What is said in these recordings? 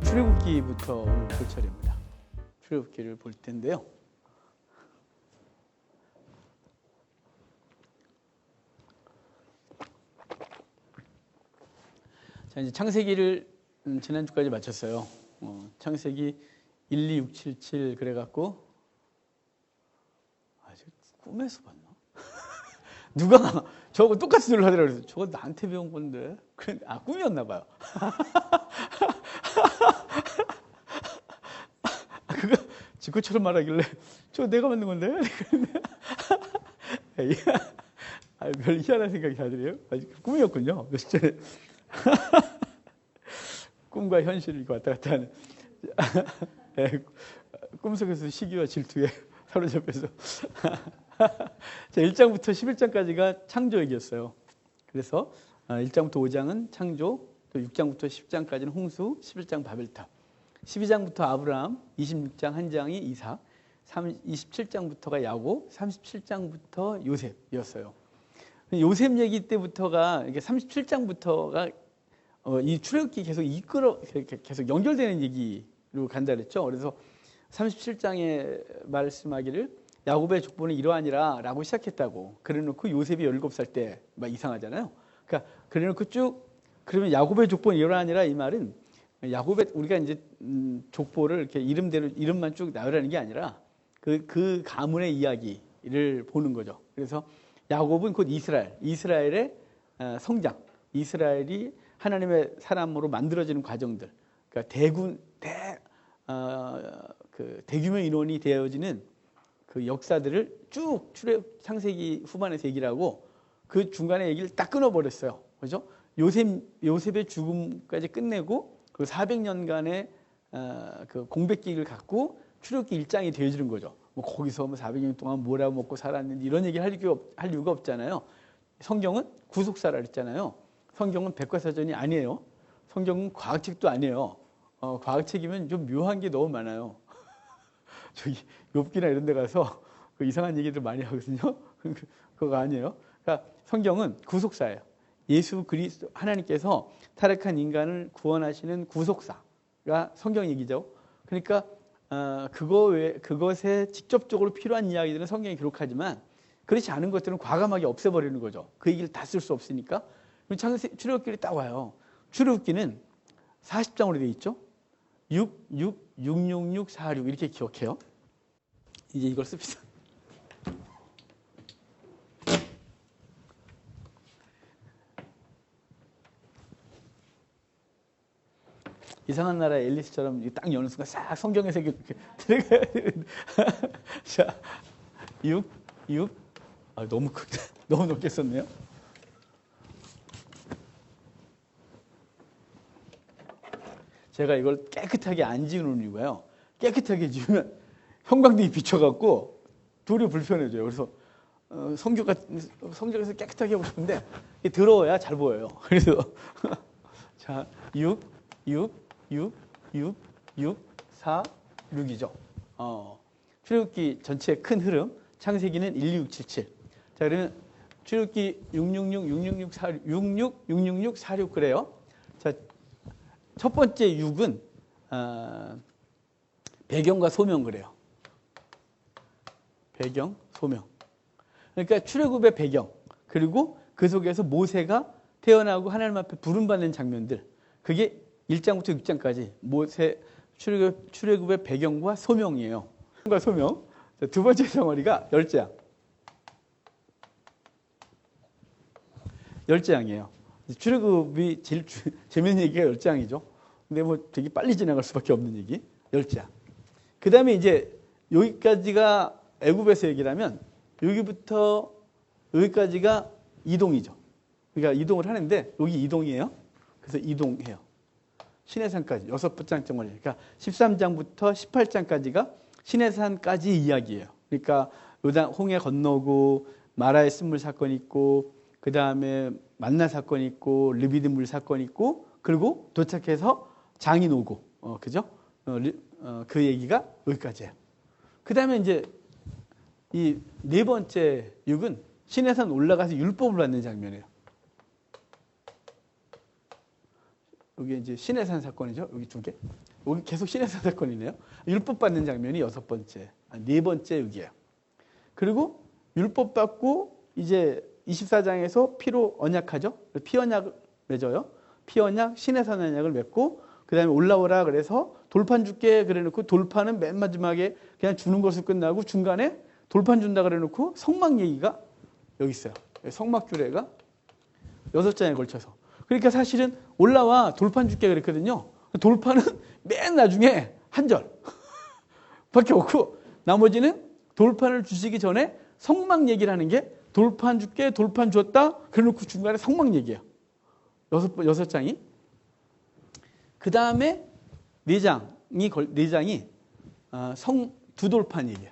출애굽기부터 오늘 볼 차례입니다. 출애굽기를 볼 텐데요. 자, 이제 창세기를 지난주까지 마쳤어요. 창세기 1, 2, 6, 7, 7 그래갖고 아직 꿈에서 봤나? 누가 저거 똑같이 놀라 하더라고요. 그래서 저거 나한테 배운 건데. 꿈이었나 봐요. 그거 지구처럼 말하길래 저거 내가 만든 건데. 별 희한한 생각이 다 들어요. 꿈이었군요. 며칠 전에. 꿈과 현실을 왔다 갔다 하는 꿈속에서 시기와 질투에 사로잡혀서 자, 1장부터 11장까지가 창조 얘기였어요. 그래서 1장부터 5장은 창조, 또 6장부터 10장까지는 홍수, 11장 바벨탑, 12장부터 아브라함, 26장 한 장이 이삭, 27장부터가 야곱, 37장부터 요셉이었어요. 요셉 얘기 때부터가 이게 37장부터가 이 출애굽기 계속 계속 연결되는 얘기로 간다 그랬죠. 그래서 37장에 말씀하기를 야곱의 족보는 이러하니라 라고 시작했다고. 그래놓고 요셉이 17살 때 막 이상하잖아요. 그러니까 그래놓고 쭉 그러면 야곱의 족보는 이러하니라 이 말은 야곱의 우리가 이제 족보를 이렇게 이름대로 이름만 쭉 나열하는 게 아니라 그 가문의 이야기를 보는 거죠. 그래서 야곱은 곧 이스라엘의 성장, 이스라엘이 하나님의 사람으로 만들어지는 과정들, 그러니까 대규모 인원이 되어지는 그 역사들을 쭉 창세기 후반에서 얘기를 하고 그 중간에 얘기를 딱 끊어버렸어요. 그죠? 요셉의 죽음까지 끝내고 그 400년간의 그 공백기를 갖고 출애굽기 1장이 되어지는 거죠. 뭐 거기서 400년 동안 뭐라고 먹고 살았는지 이런 얘기를 할 이유가 없잖아요. 성경은 구속사라 그랬잖아요. 성경은 백과사전이 아니에요. 성경은 과학책도 아니에요. 과학책이면 좀 묘한 게 너무 많아요. 저기 욥기나 이런 데 가서 그 이상한 얘기들 많이 하거든요. 그거 아니에요. 그러니까 성경은 구속사예요. 예수 그리스도 하나님께서 타락한 인간을 구원하시는 구속사가 성경 얘기죠. 그러니까 그것에 직접적으로 필요한 이야기들은 성경에 기록하지만 그렇지 않은 것들은 과감하게 없애버리는 거죠. 그 얘기를 다 쓸 수 없으니까. 출애굽기를 딱 와요. 출애굽기는 40장으로 되어 있죠. 6, 6, 666, 46 이렇게 기억해요. 이제 이걸 씁시다. 이상한 나라의 앨리스처럼 딱 여는 순간 싹 성경에서 이렇게 들어가야 되는데. 자, 6, 6. 너무 크다. 너무 높게 썼네요. 제가 이걸 깨끗하게 안 지우는 이유가요. 깨끗하게 지우면 형광등이 비춰갖고 둘이 불편해져요. 그래서 성경에서 깨끗하게 하고 싶은데 더러워야 잘 보여요. 그래서 자 6, 6, 6, 6, 6, 4, 6이죠. 출애굽기 전체의 큰 흐름. 창세기는 1, 2, 6, 7, 7. 자 그러면 출애굽기 666, 666, 46, 66, 666, 46 그래요. 자. 첫 번째 6은 배경과 소명 그래요. 배경, 소명. 그러니까 출애굽의 배경 그리고 그 속에서 모세가 태어나고 하나님 앞에 부름받는 장면들 그게 1장부터 6장까지 모세 출애굽의 배경과 소명이에요. 배경과 소명. 두 번째 덩어리가 열재앙. 열재앙이에요. 출애굽이 제일 재밌는 얘기가 열재앙이죠. 근데 뭐 되게 빨리 지나갈 수밖에 없는 얘기. 열재앙. 그 다음에 이제 여기까지가 애굽에서 얘기를 하면 여기부터 여기까지가 이동이죠. 그러니까 이동을 하는데 여기 이동이에요. 그래서 이동해요. 시내산까지 6장 정도. 그러니까 13장부터 18장까지가 시내산까지 이야기예요. 그러니까 요단 홍해 건너고 마라의 쓴물 사건이 있고 그 다음에 만나 사건이 있고 르비딤 물 사건이 있고 그리고 도착해서 장인 오고 그죠? 그 얘기가 여기까지예요. 그 다음에 이제 이 네 번째 6은 시내산 올라가서 율법을 받는 장면이에요. 여기 이제 시내산 사건이죠. 여기 두 개. 여기 계속 시내사 사건이네요. 율법 받는 장면이 6번째, 4번째 여기예요. 그리고 율법 받고 이제 24장에서 피로 언약하죠. 피 언약을 맺어요. 피 언약, 시내산 언약을 맺고 그 다음에 올라오라 그래서 돌판 줄게 그래놓고 돌판은 맨 마지막에 그냥 주는 것으로 끝나고 중간에 돌판 준다 그래놓고 성막 얘기가 여기 있어요. 성막 규례가 6장에 걸쳐서. 그러니까 사실은 올라와 돌판 줄게 그랬거든요. 돌판은 맨 나중에 한 절 밖에 없고 나머지는 돌판을 주시기 전에 성막 얘기를 하는 게 돌판 줄게 돌판 줬다 그래놓고 중간에 성막 얘기예요. 6장이. 그 다음에 4장이 두돌판 얘기예요.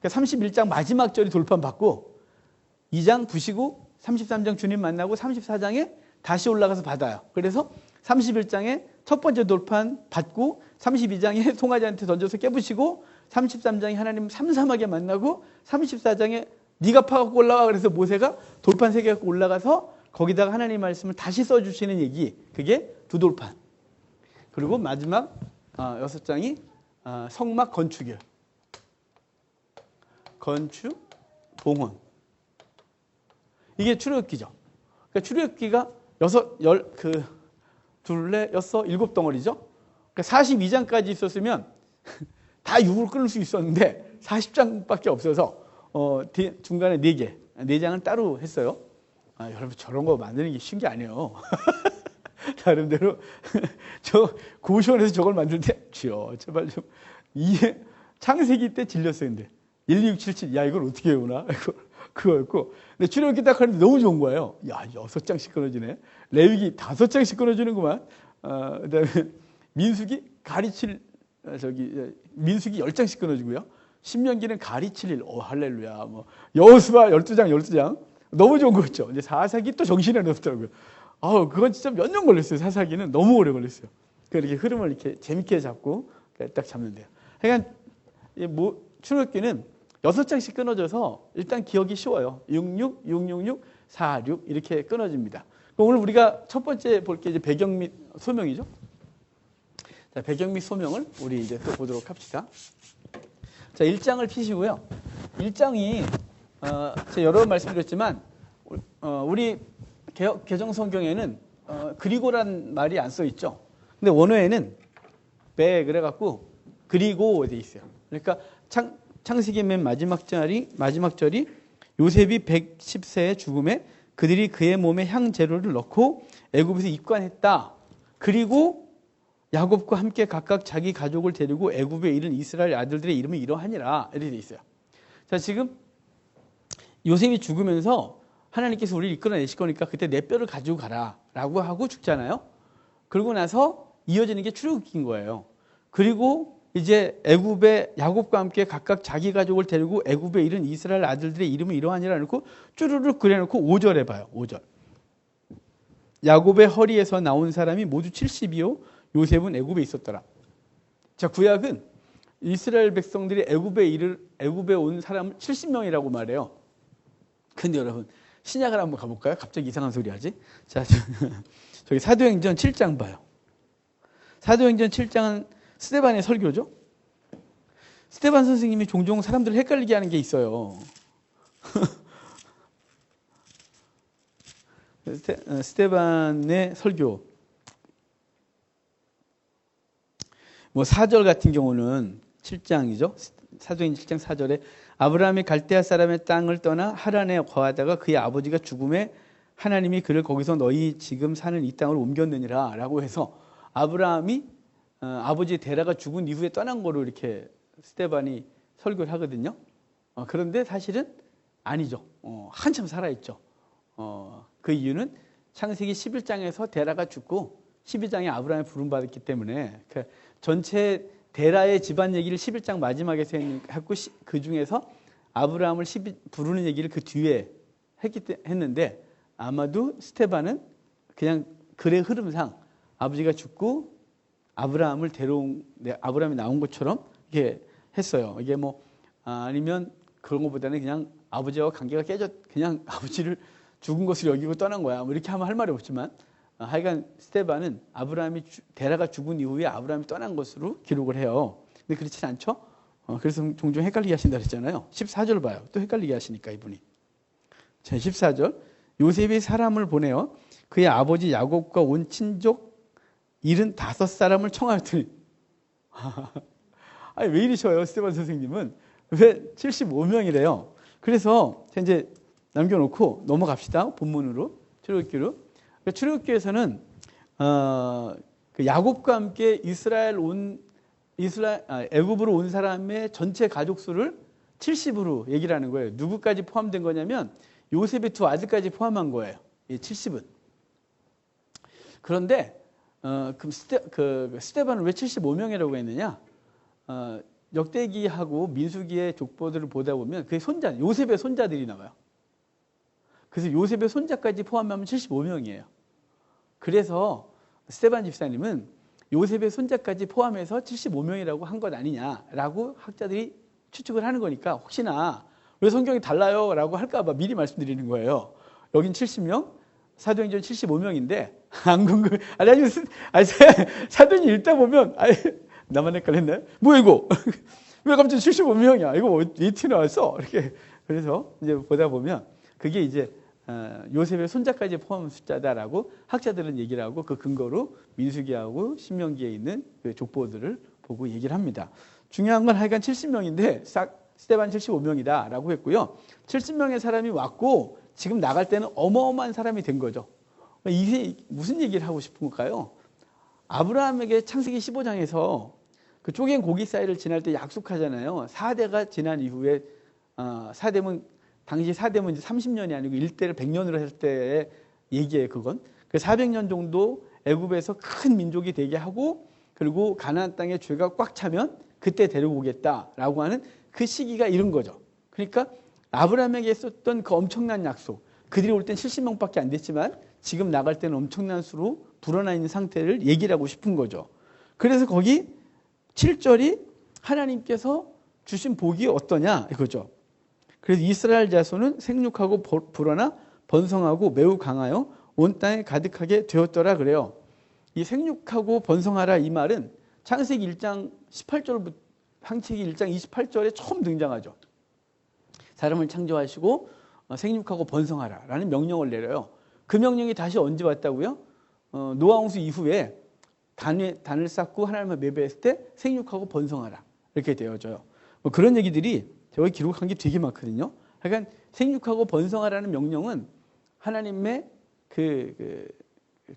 그러니까 31장 마지막 절이 돌판 받고 2장 부시고 33장 주님 만나고 34장에 다시 올라가서 받아요. 그래서 31장에 첫 번째 돌판 받고 32장에 송아지한테 던져서 깨부시고 33장에 하나님 삼삼하게 만나고 34장에 네가 파갖고 올라와 그래서 모세가 돌판 3개 갖고 올라가서 거기다가 하나님 말씀을 다시 써주시는 얘기. 그게 두돌판. 그리고 마지막 6장이 성막 건축이에요. 건축, 봉헌. 이게 출애굽기죠. 그러니까 출애굽기가 7덩어리죠. 그러니까 42장까지 있었으면 다 육을 끊을 수 있었는데 40장밖에 없어서 중간에 4개, 4장은 따로 했어요. 여러분 저런 거 만드는 게 쉬운 게 아니에요. 나름대로 저 고시원에서 저걸 만들 때 주여 제발 좀 이해 창세기 때 질렸어요. 근데 12677 야 이걸 어떻게 해오나 그거였고 근데 출애굽기 딱 하는데 너무 좋은 거예요. 야 6장씩 끊어지네. 레위기 5장씩 끊어주는구만. 그다음에 민수기 민수기 10장씩 끊어주고요. 신명기는 가리칠일 할렐루야. 뭐 여호수아 12장 너무 좋은 거였죠. 이제 사사기 또 정신에 넣었더라고요. 그건 진짜 몇 년 걸렸어요. 사사기는 너무 오래 걸렸어요. 이렇게 흐름을 이렇게 재밌게 잡고 딱 잡는 데요. 그러니까 출애굽기는 6장씩 끊어져서 일단 기억이 쉬워요. 66, 666, 46 이렇게 끊어집니다. 오늘 우리가 첫 번째 볼 게 이제 배경 및 소명이죠. 자, 배경 및 소명을 우리 이제 또 보도록 합시다. 자, 1장을 피시고요. 1장이 제가 여러 번 말씀드렸지만 우리 개정 성경에는 그리고란 말이 안 써 있죠. 근데 원어에는 그래갖고 그리고 돼 있어요. 그러니까 창세기 맨 마지막 절이 요셉이 110세의 죽음에 그들이 그의 몸에 향 재료를 넣고 애굽에서 입관했다. 그리고 야곱과 함께 각각 자기 가족을 데리고 애굽에 이른 이스라엘 아들들의 이름이 이러하니라. 이렇게 돼 있어요. 자, 지금 요셉이 죽으면서 하나님께서 우리를 이끌어내실 거니까 그때 내 뼈를 가지고 가라 라고 하고 죽잖아요. 그러고 나서 이어지는 게 출애굽기인 거예요. 그리고 이제 애굽에 야곱과 함께 각각 자기 가족을 데리고 애굽에 이른 이스라엘 아들들의 이름은 이러하니라 놓고 쭈르륵 그려놓고 5절에 봐요. 5절. 야곱의 허리에서 나온 사람이 모두 70이요. 요셉은 애굽에 있었더라. 자, 구약은 이스라엘 백성들이 애굽에 온 사람 70명이라고 말해요. 근데 여러분 신약을 한번 가볼까요? 갑자기 이상한 소리 하지? 자, 저기 사도행전 7장 봐요. 사도행전 7장은 스데반의 설교죠. 스데반 선생님이 종종 사람들을 헷갈리게 하는 게 있어요. 스데반의 설교. 4절 같은 경우는 7장이죠. 사도행전 7장 4절에 아브라함이 갈대아 사람의 땅을 떠나 하란에 거하다가 그의 아버지가 죽음에 하나님이 그를 거기서 너희 지금 사는 이 땅으로 옮겼느니라 라고 해서 아브라함이 아버지 데라가 죽은 이후에 떠난 거로 이렇게 스데반이 설교를 하거든요. 그런데 사실은 아니죠. 한참 살아있죠. 그 이유는 창세기 11장에서 데라가 죽고 12장에 아브라함이 부름받았기 때문에 전체 데라의 집안 얘기를 11장 마지막에서 했고 그 중에서 아브라함을 부르는 얘기를 그 뒤에 했는데 아마도 스데반은 그냥 글의 흐름상 아버지가 죽고 아브라함이 나온 것처럼 이렇게 했어요. 이게 아니면 그런 것보다는 그냥 아버지와 관계가 그냥 아버지를 죽은 것을 여기고 떠난 거야. 이렇게 하면 할 말이 없지만 하여간 스데반은 데라가 죽은 이후에 아브라함이 떠난 것으로 기록을 해요. 근데 그렇지 않죠? 그래서 종종 헷갈리게 하신다 그랬잖아요. 14절 봐요. 또 헷갈리게 하시니까 이분이. 자, 14절. 요셉이 사람을 보내어 그의 아버지 야곱과 온 친족 75사람을 청하였더니 아니, 왜 이러셔요, 스데반 선생님은? 왜 75명이래요? 그래서 이제 남겨놓고 넘어갑시다. 본문으로. 출애굽기로. 출애굽기에서는 그 야곱과 함께 애굽으로 온 사람의 전체 가족 수를 70으로 얘기를 하는 거예요. 누구까지 포함된 거냐면 요셉의 두 아들까지 포함한 거예요. 이 70은. 그런데 그럼 스데반은 왜 75명이라고 했느냐? 역대기하고 민수기의 족보들을 보다 보면 그게 요셉의 손자들이 나와요. 그래서 요셉의 손자까지 포함하면 75명이에요. 그래서 스데반 집사님은 요셉의 손자까지 포함해서 75명이라고 한 것 아니냐라고 학자들이 추측을 하는 거니까 혹시나 왜 성경이 달라요? 라고 할까 봐 미리 말씀드리는 거예요. 여긴 70명, 사도행전 75명인데 안 궁금해. 아니 사도행전 읽다 보면 나만 헷갈렸나요? 뭐야 이거? 왜 갑자기 75명이야? 이거 어떻게 나왔어? 이렇게. 그래서 이제 보다 보면 그게 이제 요셉의 손자까지 포함한 숫자다라고 학자들은 얘기를 하고 그 근거로 민수기하고 신명기에 있는 그 족보들을 보고 얘기를 합니다. 중요한 건 하여간 70명인데 스데반 75명이다라고 했고요. 70명의 사람이 왔고 지금 나갈 때는 어마어마한 사람이 된 거죠. 이게 무슨 얘기를 하고 싶은 걸까요? 아브라함에게 창세기 15장에서 그 쪼갠 고기 사이를 지날 때 약속하잖아요. 4대가 지난 이후에 4대면 당시 4대면 이제 30년이 아니고 1대를 100년으로 했을 때의 얘기예요. 그건. 그 400년 정도 애굽에서 큰 민족이 되게 하고 그리고 가나안 땅에 죄가 꽉 차면 그때 데려오겠다라고 하는 그 시기가 이런 거죠. 그러니까 아브라함에게 했었던 그 엄청난 약속. 그들이 올 땐 70명밖에 안 됐지만 지금 나갈 때는 엄청난 수로 불어나 있는 상태를 얘기를 하고 싶은 거죠. 그래서 거기 7절이 하나님께서 주신 복이 어떠냐 이거죠. 그래서 이스라엘 자손은 생육하고 불어나 번성하고 매우 강하여 온 땅에 가득하게 되었더라 그래요. 이 생육하고 번성하라 이 말은 창세기 1장 18절부터 창세기 1장 28절에 처음 등장하죠. 사람을 창조하시고 생육하고 번성하라라는 명령을 내려요. 그 명령이 다시 언제 왔다고요? 노아 홍수 이후에 단을 쌓고 하나님을 매배했을 때 생육하고 번성하라 이렇게 되어져요. 뭐 그런 얘기들이 저기 기록한 게 되게 많거든요. 그러니까 생육하고 번성하라는 명령은 하나님의 그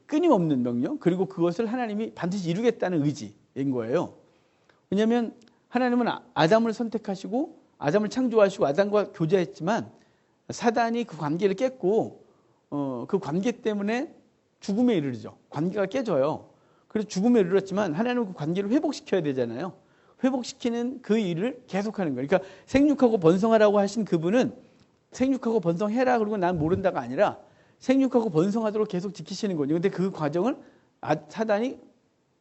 끊임없는 명령 그리고 그것을 하나님이 반드시 이루겠다는 의지인 거예요. 왜냐하면 하나님은 아담을 선택하시고 아담을 창조하시고 아담과 교제했지만 사단이 그 관계를 깼고 그 관계 때문에 죽음에 이르르죠. 관계가 깨져요. 그래서 죽음에 이르렀지만 하나님은 그 관계를 회복시켜야 되잖아요. 회복시키는 그 일을 계속하는 거예요. 그러니까 생육하고 번성하라고 하신 그분은 생육하고 번성해라 그러고 난 모른다가 아니라 생육하고 번성하도록 계속 지키시는 거죠. 근데 그 과정을 사단이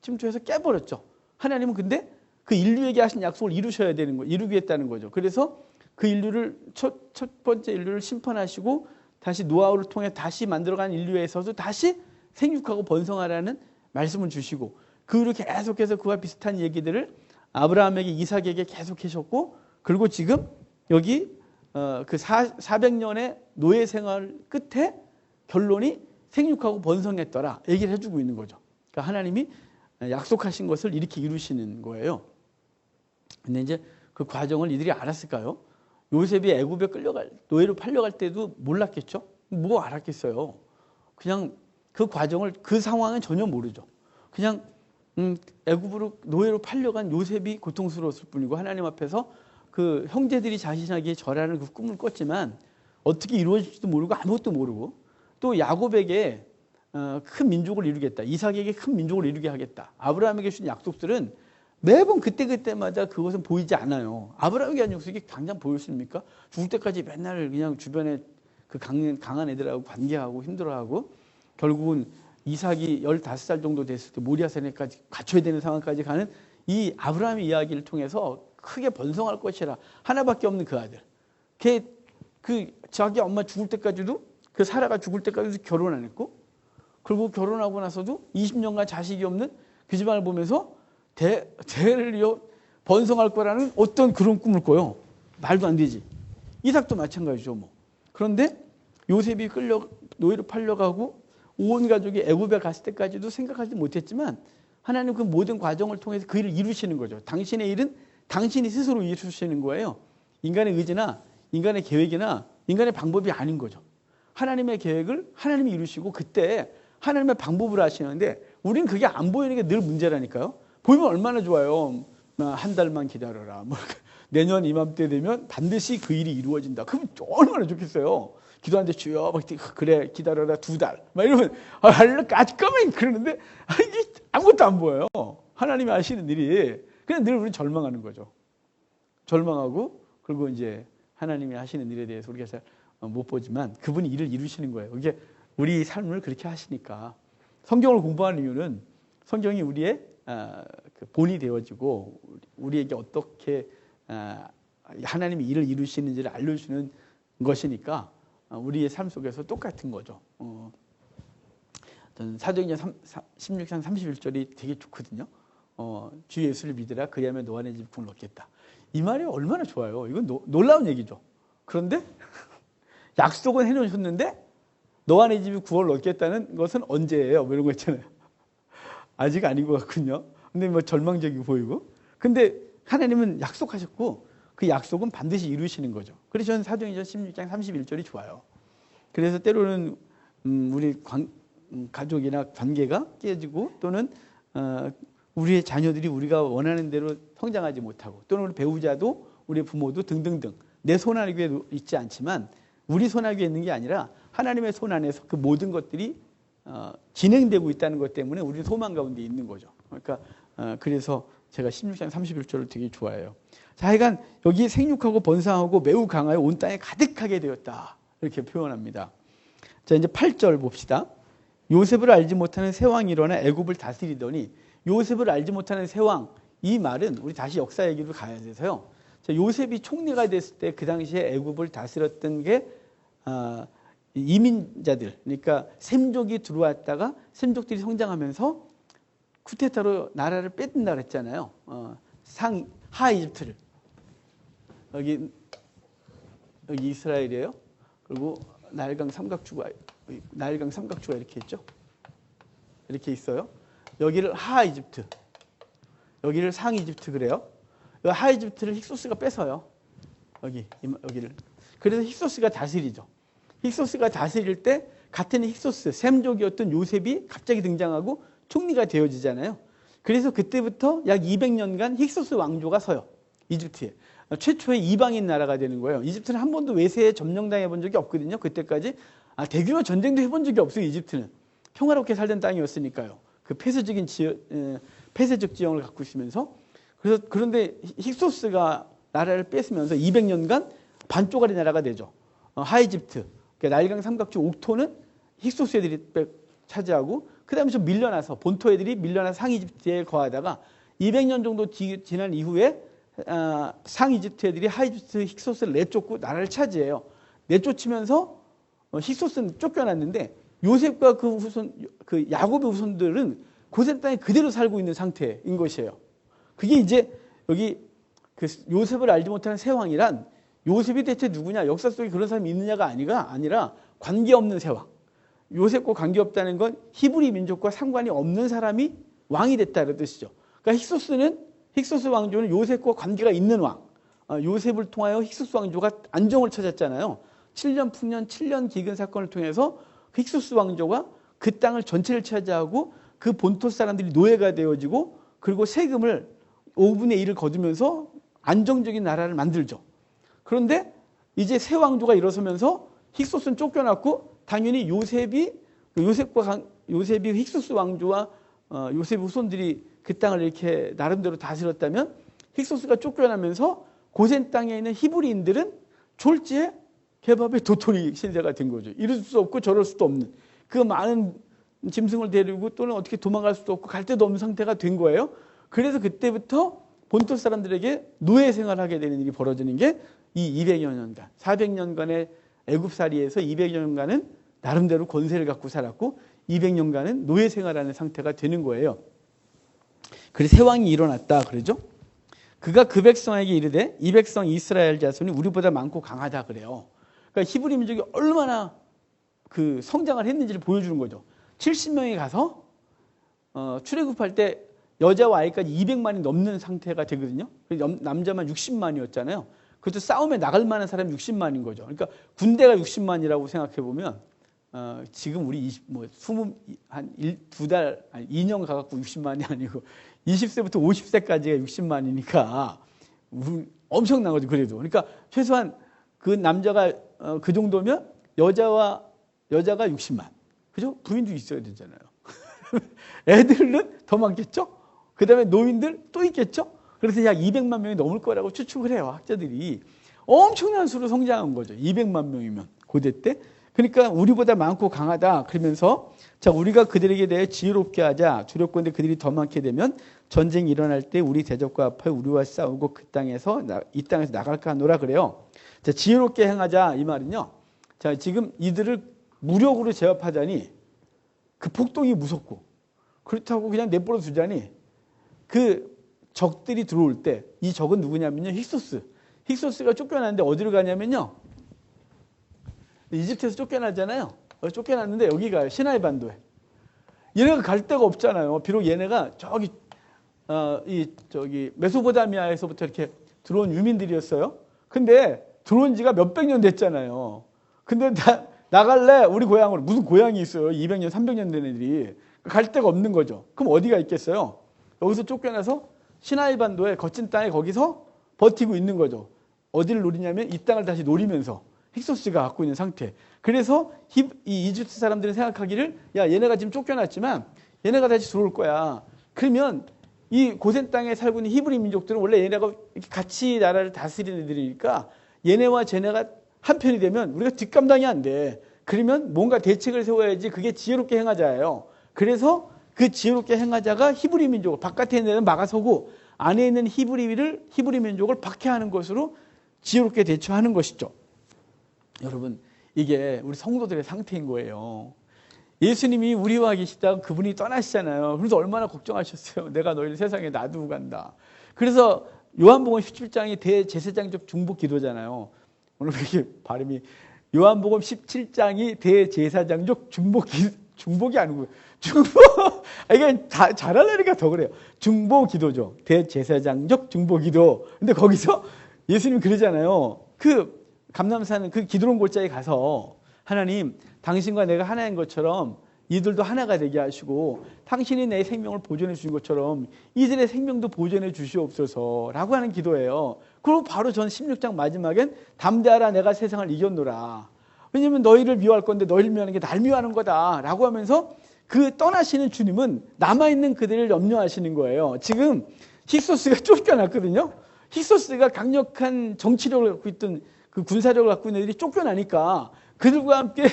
침투해서 깨버렸죠. 하나님은 근데 그 인류에게 하신 약속을 이루셔야 되는 거예요. 이루겠다는 거죠. 그래서 그 인류를 첫 번째 인류를 심판하시고 다시 노아를 통해 다시 만들어간 인류에 있어서 다시 생육하고 번성하라는 말씀을 주시고 그 후로 계속해서 그와 비슷한 얘기들을 아브라함에게 이삭에게 계속 하셨고 그리고 지금 여기 그 400년의 노예 생활 끝에 결론이 생육하고 번성했더라 얘기를 해주고 있는 거죠. 그러니까 하나님이 약속하신 것을 이렇게 이루시는 거예요. 근데 이제 그 과정을 이들이 알았을까요? 요셉이 애굽에 노예로 팔려갈 때도 몰랐겠죠? 뭐 알았겠어요? 그냥 그 과정을 그 상황은 전혀 모르죠. 그냥 애굽으로 노예로 팔려간 요셉이 고통스러웠을 뿐이고 하나님 앞에서 그 형제들이 자신에게 절하는 그 꿈을 꿨지만 어떻게 이루어질지도 모르고 아무것도 모르고 또 야곱에게 큰 민족을 이루겠다. 이삭에게 큰 민족을 이루게 하겠다. 아브라함에게 주신 약속들은 매번 그때마다 그것은 보이지 않아요. 아브라함에게 한 약속이 당장 보였습니까? 죽을 때까지 맨날 그냥 주변에 그 강한 애들하고 관계하고 힘들어하고 결국은 이삭이 15살 정도 됐을 때 모리아산에까지 갇혀야 되는 상황까지 가는 이 아브라함의 이야기를 통해서 크게 번성할 것이라 하나밖에 없는 그 아들. 자기 엄마 죽을 때까지도 그 사라가 죽을 때까지도 결혼 안 했고 그리고 결혼하고 나서도 20년간 자식이 없는 그 집안을 보면서 대를 번성할 거라는 어떤 그런 꿈을 꿔요. 말도 안 되지. 이삭도 마찬가지죠. 뭐. 그런데 요셉이 노예로 팔려가고 온 가족이 애굽에 갔을 때까지도 생각하지 못했지만 하나님 그 모든 과정을 통해서 그 일을 이루시는 거죠. 당신의 일은 당신이 스스로 이루시는 거예요. 인간의 의지나 인간의 계획이나 인간의 방법이 아닌 거죠. 하나님의 계획을 하나님이 이루시고 그때 하나님의 방법을 하시는데 우리는 그게 안 보이는 게 늘 문제라니까요. 보이면 얼마나 좋아요. 한 달만 기다려라. 뭐 내년 이맘때 되면 반드시 그 일이 이루어진다. 그러면 얼마나 좋겠어요. 기도하는데 주여 그래 기다려라 2달. 막 이러면 아직까지 그러는데 이게 아무것도 안 보여요. 하나님이 하시는 일이. 그냥 늘 우리는 절망하는 거죠. 절망하고 그리고 이제 하나님이 하시는 일에 대해서 우리가 잘 못 보지만 그분이 일을 이루시는 거예요. 이게 우리 삶을 그렇게 하시니까. 성경을 공부하는 이유는 성경이 우리의 본이 되어지고 우리에게 어떻게 하나님이 일을 이루시는지를 알려주는 것이니까 우리의 삶 속에서 똑같은 거죠. 저는 사도행전 16장 31절이 되게 좋거든요. 주 예수를 믿으라 그리하면 너 안에 집 구원을 얻겠다. 이 말이 얼마나 좋아요. 이건 놀라운 얘기죠. 그런데 약속은 해놓으셨는데 너 안에 집이 구원을 얻겠다는 것은 언제예요? 뭐 이런 거 있잖아요. 아직 아닌 것 같군요. 근데 뭐 절망적이고 보이고. 근데 하나님은 약속하셨고 그 약속은 반드시 이루시는 거죠. 그래서 저는 사도행전 16장 31절이 좋아요. 그래서 때로는 우리 가족이나 관계가 깨지고 또는 우리의 자녀들이 우리가 원하는 대로 성장하지 못하고 또는 우리 배우자도 우리 부모도 등등등 내 손안에 있지 않지만 우리 손안에 있는 게 아니라 하나님의 손 안에서 그 모든 것들이 진행되고 있다는 것 때문에 우리는 소망 가운데 있는 거죠. 그러니까 그래서 제가 16장 31절을 되게 좋아해요. 자, 하여간 여기 생육하고 번성하고 매우 강하여 온 땅에 가득하게 되었다. 이렇게 표현합니다. 자, 이제 8절 봅시다. 요셉을 알지 못하는 세왕이 일어나 애굽을 다스리더니 요셉을 알지 못하는 세왕 이 말은 우리 다시 역사 얘기로 가야 돼서요. 자, 요셉이 총리가 됐을 때 그 당시에 애굽을 다스렸던 게 이민자들 그러니까 셈족이 들어왔다가 셈족들이 성장하면서 쿠데타로 나라를 뺏는다 그랬잖아요. 하 이집트를 여기 이스라엘이에요. 그리고 나일강 삼각주가 이렇게 있죠. 이렇게 있어요. 여기를 하 이집트, 여기를 상 이집트 그래요. 하 이집트를 힉소스가 뺏어요. 여기를. 그래서 힉소스가 다스리죠. 힉소스가 다스릴 때 같은 힉소스, 셈족이었던 요셉이 갑자기 등장하고 총리가 되어지잖아요. 그래서 그때부터 약 200년간 힉소스 왕조가 서요. 이집트에. 최초의 이방인 나라가 되는 거예요. 이집트는 한 번도 외세에 점령당해 본 적이 없거든요. 그때까지. 대규모 전쟁도 해본 적이 없어요. 이집트는. 평화롭게 살던 땅이었으니까요. 그 폐쇄적 지형을 갖고 있으면서. 그런데 힉소스가 나라를 뺏으면서 200년간 반쪽짜리 나라가 되죠. 하이집트. 그러니까 나일강 삼각주 옥토는 힉소스 애들이 차지하고 그 다음에 좀 밀려나서 본토 애들이 밀려나서 상이집트에 거하다가 200년 정도 지난 이후에 상이집트 애들이 하이집트 힉소스를 내쫓고 나라를 차지해요. 내쫓으면서 힉소스는 쫓겨났는데 요셉과 그 야곱의 후손들은 고센 땅에 그대로 살고 있는 상태인 것이에요. 그게 이제 여기 그 요셉을 알지 못하는 세왕이란 요셉이 대체 누구냐? 역사 속에 그런 사람이 있느냐가 아니라 관계없는 세왕. 요셉과 관계없다는 건 히브리 민족과 상관이 없는 사람이 왕이 됐다는 뜻이죠. 그러니까 힉소스 왕조는 요셉과 관계가 있는 왕. 요셉을 통하여 힉소스 왕조가 안정을 찾았잖아요. 7년 풍년 7년 기근 사건을 통해서 힉소스 왕조가 그 땅을 전체를 차지하고 그 본토 사람들이 노예가 되어지고 그리고 세금을 5분의 1을 거두면서 안정적인 나라를 만들죠. 그런데 이제 새 왕조가 일어서면서 힉소스는 쫓겨났고 당연히 요셉이 힉소스 왕조와 요셉 후손들이 그 땅을 이렇게 나름대로 다스렸다면 힉소스가 쫓겨나면서 고센 땅에 있는 히브리인들은 졸지에 개밥의 도토리 신세가 된 거죠. 이럴 수 없고 저럴 수도 없는 그 많은 짐승을 데리고 또는 어떻게 도망갈 수도 없고 갈 데도 없는 상태가 된 거예요. 그래서 그때부터 본토 사람들에게 노예 생활하게 되는 일이 벌어지는 게 이 200여 년간, 400년간의 애굽살이에서 200여 년간은 나름대로 권세를 갖고 살았고 200년간은 노예 생활하는 상태가 되는 거예요. 그래서 새 왕이 일어났다 그러죠. 그가 그 백성에게 이르되 이 백성 이스라엘 자손이 우리보다 많고 강하다 그래요. 그러니까 히브리 민족이 얼마나 그 성장을 했는지를 보여주는 거죠. 70명이 가서 출애굽할 때 여자와 아이까지 200만이 넘는 상태가 되거든요. 남자만 60만이었잖아요. 그것도 싸움에 나갈 만한 사람이 60만인 거죠. 그러니까 군대가 60만이라고 생각해 보면 지금 우리 2년 가갖고 60만이 아니고 20세부터 50세까지가 60만이니까 엄청난 거죠. 그래도. 그러니까 최소한 그 남자가 그 정도면 여자가 60만. 그죠? 부인도 있어야 되잖아요. 애들은 더 많겠죠? 그 다음에 노인들 또 있겠죠? 그래서 약 200만 명이 넘을 거라고 추측을 해요. 학자들이. 엄청난 수로 성장한 거죠. 200만 명이면. 고대 때. 그러니까 우리보다 많고 강하다. 그러면서 자, 우리가 그들에게 대해 지혜롭게 하자. 두렵건대 그들이 더 많게 되면 전쟁이 일어날 때 우리 대적과 합하여 우리와 싸우고 이 땅에서 나갈까 하노라 그래요. 자, 지혜롭게 행하자 이 말은요. 자, 지금 이들을 무력으로 제압하자니 그 폭동이 무섭고 그렇다고 그냥 내버려 두자니 그 적들이 들어올 때 이 적은 누구냐면요. 힉소스가 쫓겨났는데 어디로 가냐면요. 이집트에서 쫓겨나잖아요. 쫓겨났는데 여기 가요. 시나이 반도에. 얘네가 갈 데가 없잖아요. 비록 얘네가 저기 메소포타미아에서부터 이렇게 들어온 유민들이었어요. 근데 들어온 지가 몇백 년 됐잖아요. 근데 나갈래? 우리 고향으로. 무슨 고향이 있어요. 200년, 300년 된 애들이. 갈 데가 없는 거죠. 그럼 어디가 있겠어요? 여기서 쫓겨나서 시나이 반도의 거친 땅에 거기서 버티고 있는 거죠. 어디를 노리냐면 이 땅을 다시 노리면서 힉소스가 갖고 있는 상태. 그래서 이 이집트 사람들은 생각하기를 야, 얘네가 지금 쫓겨났지만 얘네가 다시 들어올 거야. 그러면 이 고센 땅에 살고 있는 히브리 민족들은 원래 얘네가 같이 나라를 다스리는 애들이니까 얘네와 쟤네가 한편이 되면 우리가 뒷감당이 안 돼. 그러면 뭔가 대책을 세워야지. 그게 지혜롭게 행하자예요. 그래서 그 지혜롭게 행하자가 히브리 민족을 바깥에 있는 애는 막아서고 안에 있는 히브리 민족을 박해하는 것으로 지혜롭게 대처하는 것이죠. 여러분, 이게 우리 성도들의 상태인 거예요. 예수님이 우리와 계시다가 그분이 떠나시잖아요. 그래서 얼마나 걱정하셨어요. 내가 너희를 세상에 놔두고 간다. 그래서 요한복음 17장이 대제사장적 중복 기도잖아요. 오늘 왜 이렇게 발음이 요한복음 17장이 대제사장적 중복이 아니고 이게 잘하려니까 더 그래요. 중보 기도죠. 대제사장적 중보 기도. 근데 거기서 예수님이 그러잖아요. 그 감람산 그 기드론 골짜기에 가서 하나님, 당신과 내가 하나인 것처럼 이들도 하나가 되게 하시고 당신이 내 생명을 보존해 주신 것처럼 이들의 생명도 보존해 주시옵소서라고 하는 기도예요. 그리고 바로 전 16장 마지막엔 담대하라 내가 세상을 이겼노라. 왜냐하면 너희를 미워할 건데 너희를 미워하는 게 날 미워하는 거다라고 하면서 그 떠나시는 주님은 남아있는 그들을 염려하시는 거예요. 지금 힉소스가 쫓겨났거든요. 힉소스가 강력한 정치력을 갖고 있던 그 군사력을 갖고 있는 애들이 쫓겨나니까 그들과 함께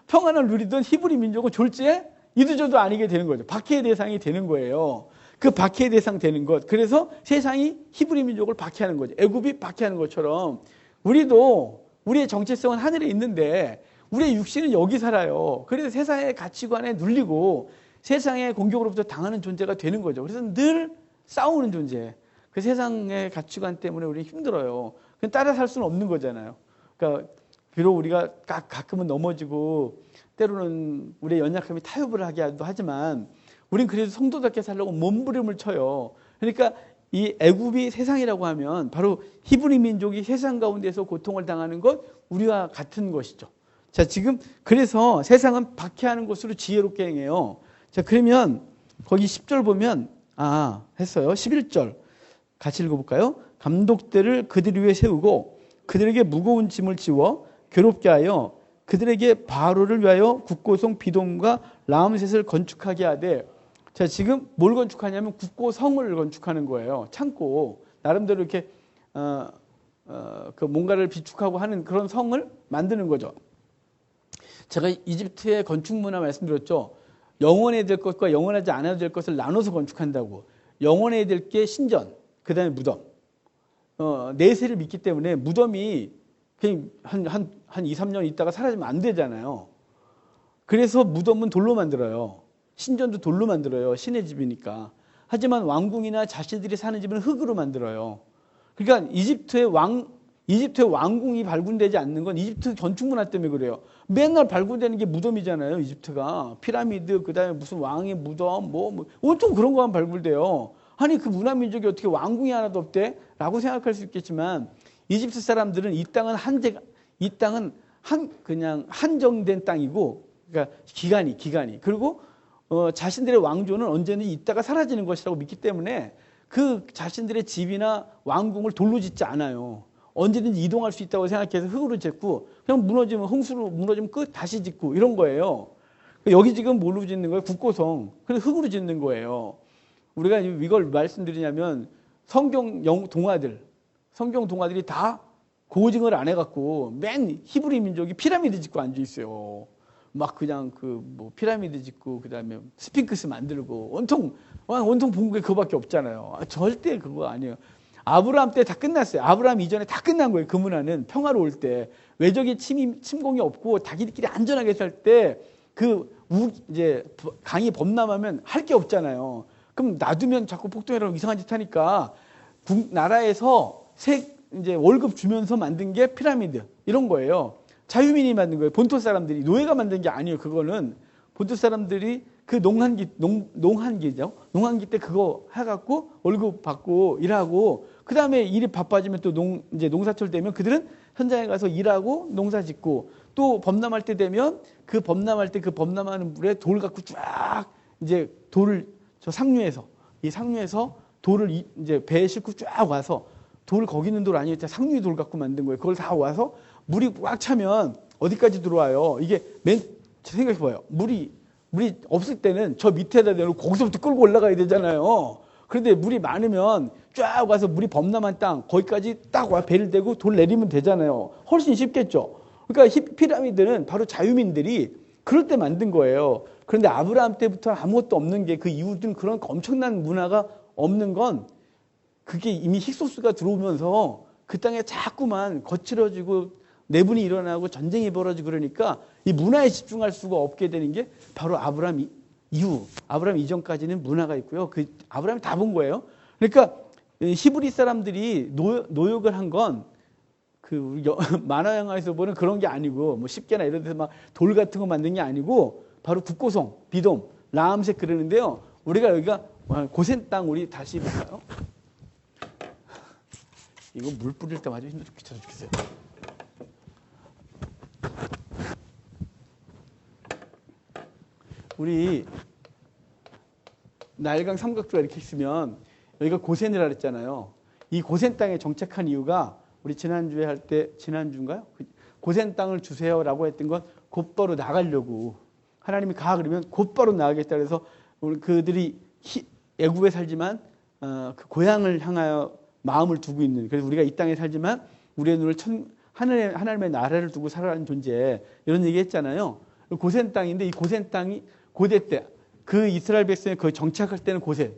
평안을 누리던 히브리 민족은 졸지에 이도저도 아니게 되는 거죠. 박해의 대상이 되는 거예요. 그 박해의 대상 되는 것. 그래서 세상이 히브리 민족을 박해하는 거죠. 애굽이 박해하는 것처럼 우리도 우리의 정체성은 하늘에 있는데 우리의 육신은 여기 살아요. 그래서 세상의 가치관에 눌리고 세상의 공격으로부터 당하는 존재가 되는 거죠. 그래서 늘 싸우는 존재. 그 세상의 가치관 때문에 우리는 힘들어요. 그냥 따라 살 수는 없는 거잖아요. 그러니까 비록 우리가 가끔은 넘어지고 때로는 우리의 연약함이 타협을 하게 하지만 우린 그래도 성도답게 살려고 몸부림을 쳐요. 그러니까 이 애굽이 세상이라고 하면 바로 히브리 민족이 세상 가운데서 고통을 당하는 것 우리와 같은 것이죠. 자, 지금 그래서 세상은 박해하는 것으로 지혜롭게 행해요. 자, 그러면 거기 10절 보면 했어요. 11절 같이 읽어볼까요? 감독들을 그들 위에 세우고 그들에게 무거운 짐을 지워 괴롭게 하여 그들에게 바로를 위하여 국고성 비돔과 라암셋을 건축하게 하되. 자, 지금 뭘 건축하냐면 국고성을 건축하는 거예요. 창고 나름대로 이렇게 그 뭔가를 비축하고 하는 그런 성을 만드는 거죠. 제가 이집트의 건축 문화 말씀드렸죠. 영원해야 될 것과 영원하지 않아도 될 것을 나눠서 건축한다고. 영원해야 될 게 신전, 그 다음에 무덤. 내세를 믿기 때문에 무덤이 그냥 한 2, 3년 있다가 사라지면 안 되잖아요. 그래서 무덤은 돌로 만들어요. 신전도 돌로 만들어요. 신의 집이니까. 하지만 왕궁이나 자신들이 사는 집은 흙으로 만들어요. 그러니까 이집트의 왕궁이 발굴되지 않는 건 이집트 건축 문화 때문에 그래요. 맨날 발굴되는 게 무덤이잖아요. 이집트가 피라미드, 그다음에 무슨 왕의 무덤, 뭐 온통 그런 거만 발굴돼요. 아니 그 문화 민족이 어떻게 왕궁이 하나도 없대?라고 생각할 수 있겠지만 이집트 사람들은 이 땅은 그냥 한정된 땅이고, 그러니까 기간이 그리고 자신들의 왕조는 언제든지 있다가 사라지는 것이라고 믿기 때문에 그 자신들의 집이나 왕궁을 돌로 짓지 않아요. 언제든지 이동할 수 있다고 생각해서 흙으로 짓고, 그냥 무너지면 홍수로 무너지면 끝 다시 짓고 이런 거예요. 여기 지금 뭘로 짓는 거예요? 국고성. 그래서 흙으로 짓는 거예요. 우리가 이걸 말씀드리냐면 성경 동화들이 다 고증을 안 해갖고 맨 히브리 민족이 피라미드 짓고 앉아 있어요. 막 그냥 뭐 피라미드 짓고 그다음에 스핑크스 만들고 온통 본 게 그거밖에 없잖아요. 절대 그거 아니에요. 아브라함 때 다 끝났어요. 아브라함 이전에 다 끝난 거예요. 그 문화는 평화로울 때, 외적인 침공이 없고 자기들끼리 안전하게 살 때, 이제 강이 범람하면 할 게 없잖아요. 그럼 놔두면 자꾸 폭동이라고 이상한 짓 하니까 나라에서 이제 월급 주면서 만든 게 피라미드 이런 거예요. 자유민이 만든 거예요. 본토 사람들이, 노예가 만든 게 아니에요. 그거는 본토 사람들이 그 농한기죠. 농한기 때 그거 해갖고 월급 받고 일하고, 그 다음에 일이 바빠지면 또 이제 농사철 되면 그들은 현장에 가서 일하고 농사 짓고, 또 범람할 때 되면 그 범람하는 물에 돌 갖고 쫙 이제 돌을 이 상류에서 돌을 이제 배에 싣고 쫙 와서, 돌 거기 있는 돌 아니겠죠. 상류의 돌 갖고 만든 거예요. 그걸 다 와서 물이 꽉 차면 어디까지 들어와요? 이게 생각해봐요. 물이 없을 때는 저 밑에다 내놓고 거기서부터 끌고 올라가야 되잖아요. 그런데 물이 많으면 쫙 와서 물이 범람한 땅 거기까지 딱 와 배를 대고 돌 내리면 되잖아요. 훨씬 쉽겠죠. 그러니까 피라미드는 바로 자유민들이 그럴 때 만든 거예요. 그런데 아브라함 때부터 아무것도 없는 게, 그 이후든 그런 엄청난 문화가 없는 건 그게 이미 힉소스가 들어오면서 그 땅에 자꾸만 거칠어지고 내분이 일어나고 전쟁이 벌어지고 그러니까 이 문화에 집중할 수가 없게 되는 게 바로 아브라함 이전까지는 문화가 있고요. 그 아브라함이 다 본 거예요. 그러니까 히브리 사람들이 노역을 한 건 그 만화 영화에서 보는 그런 게 아니고, 뭐 십계나 이런 데서 막 돌 같은 거 만든 게 아니고 바로 국고성, 비돔, 라암셋 그러는데요. 우리가 여기가 고센 땅, 우리 다시 볼까요? 이거 물 뿌릴 때마다 귀찮아 죽겠어요. 우리 나일강 삼각조가 이렇게 있으면 여기가 고센이라 그랬잖아요. 이 고센 땅에 정착한 이유가, 우리 지난주인가요? 고센 땅을 주세요라고 했던 건 곧바로 나가려고, 하나님이 가 그러면 곧바로 나가겠다 그래서 그들이 애굽에 살지만 그 고향을 향하여 마음을 두고 있는, 그래서 우리가 이 땅에 살지만 우리의 눈을 하나님의 나라를 두고 살아가는 존재, 이런 얘기 했잖아요. 고센 땅인데, 이 고센 땅이 고대 때 그 이스라엘 백성이 거의 정착할 때는 고센,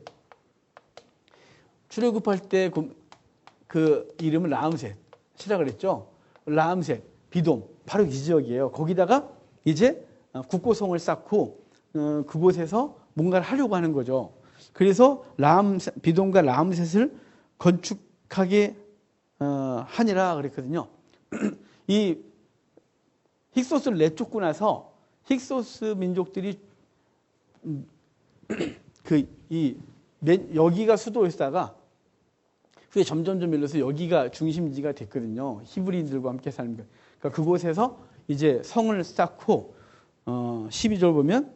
출애굽할 때 그 이름은 라암셋이라 그랬죠. 라암셋, 비돔, 바로 이 지역이에요. 거기다가 이제 국고성을 쌓고 그곳에서 뭔가를 하려고 하는 거죠. 그래서 비돔과 라암셋을 건축하게 하니라 그랬거든요. 이 힉소스를 내쫓고 나서 힉소스 민족들이 여기가 수도였다가 후에 점점점 밀려서 여기가 중심지가 됐거든요. 히브리인들과 함께 사는 거. 그러니까 그곳에서 이제 성을 쌓고 12절 보면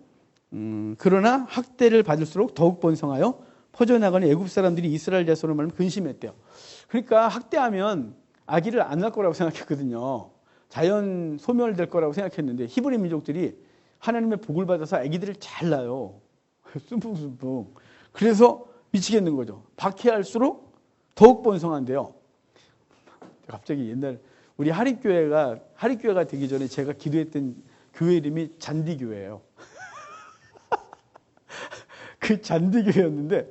그러나 학대를 받을수록 더욱 번성하여 퍼져나가는 애굽 사람들이 이스라엘 자손을 말하면 근심했대요. 그러니까 학대하면 아기를 안 낳을 거라고 생각했거든요. 자연 소멸될 거라고 생각했는데 히브리 민족들이 하나님의 복을 받아서 아기들을 잘 낳아요. 숨풍숨풍. 그래서 미치겠는 거죠. 박해할수록 더욱 번성한데요. 갑자기 옛날 우리 하립교회가 되기 전에 제가 기도했던 교회 이름이 잔디교회예요. 그 잔디교회였는데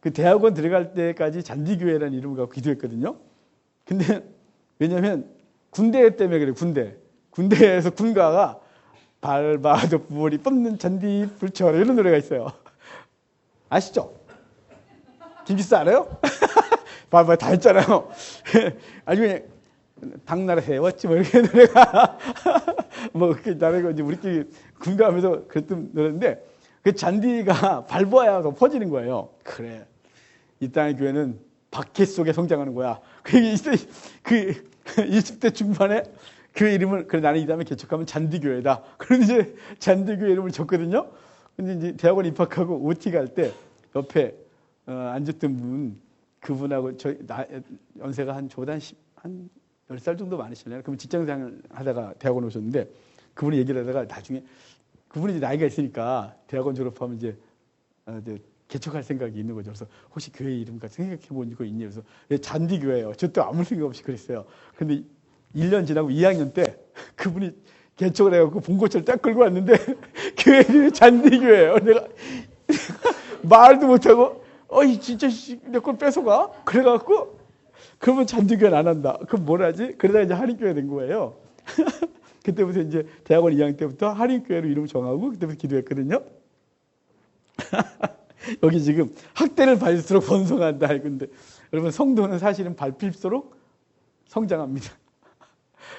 그 대학원 들어갈 때까지 잔디교회라는 이름을 갖고 기도했거든요. 근데 왜냐면 군대 때문에 그래요. 군대에서 군가가 밟아도 불이 뿜는 잔디불처럼 이런 노래가 있어요. 아시죠? 김기스 알아요? 밟아 다 했잖아요. 아주 그냥 당나라 해왔지 뭐 이렇게 노래가 뭐 그렇게 나라가 이제 우리끼리 군가하면서 그랬던 노래인데 그 잔디가 밟아야 더 퍼지는 거예요. 그래. 이 땅의 교회는 박해 속에 성장하는 거야. 그 20대 중반에 그 이름을 그래 나는 이 다음에 개척하면 잔디교회다. 그런데 이제 잔디교회 이름을 줬거든요. 근데 이제 대학원 입학하고 OT 갈 때 옆에 앉았던 분 그분하고 저 연세가 한 저보다 한 10살 정도 많으실래요? 그럼 직장생활 하다가 대학원 오셨는데 그분이 얘기를 하다가 나중에 그분이 이제 나이가 있으니까 대학원 졸업하면 이제 개척할 생각이 있는 거죠. 그래서 혹시 교회 이름 같은 생각해 본 거 있냐? 그래서 잔디교회예요. 저 또 아무 생각 없이 그랬어요. 근데 1년 지나고 2학년 때 그분이 개척을 해갖고 본고차를 딱 끌고 왔는데 교회 이름이 잔디교회예요. 내가 말도 못하고 어이 진짜 내 걸 뺏어가? 그래갖고 그러면 잔디교회는 안 한다. 그럼 뭘 하지? 그러다 이제 한인교회 된 거예요. 그때부터 이제 대학원 2학년 때부터 한인교회로 이름 정하고 그때부터 기도했거든요. 여기 지금 학대를 받을수록 번성한다. 근데 여러분 성도는 사실은 밟힐수록 성장합니다.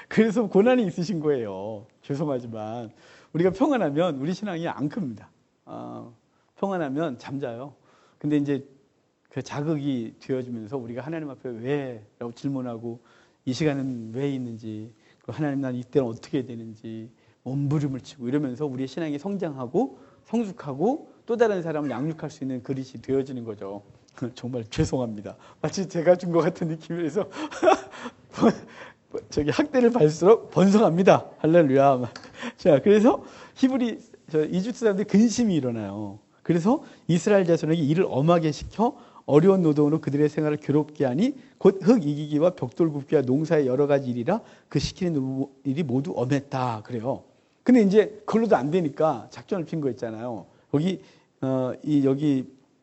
그래서 고난이 있으신 거예요. 죄송하지만 우리가 평안하면 우리 신앙이 안 큽니다. 평안하면 잠자요. 근데 이제 그 자극이 되어지면서 우리가 하나님 앞에 왜? 라고 질문하고 이 시간은 왜 있는지 하나님 난 이때는 어떻게 해야 되는지 몸부림을 치고 이러면서 우리의 신앙이 성장하고 성숙하고 또 다른 사람을 양육할 수 있는 그릇이 되어지는 거죠. 정말 죄송합니다. 마치 제가 준 것 같은 느낌이라서 저기 학대를 받을수록 번성합니다. 할렐루야. 자, 그래서 히브리 이집트 사람들이 근심이 일어나요. 그래서 이스라엘 자손에게 일을 엄하게 시켜 어려운 노동으로 그들의 생활을 괴롭게 하니 곧 흙 이기기와 벽돌 굽기와 농사의 여러 가지 일이라 그 시키는 일이 모두 엄했다 그래요. 근데 이제 그걸로도 안 되니까 작전을 핀 거 있잖아요. 여기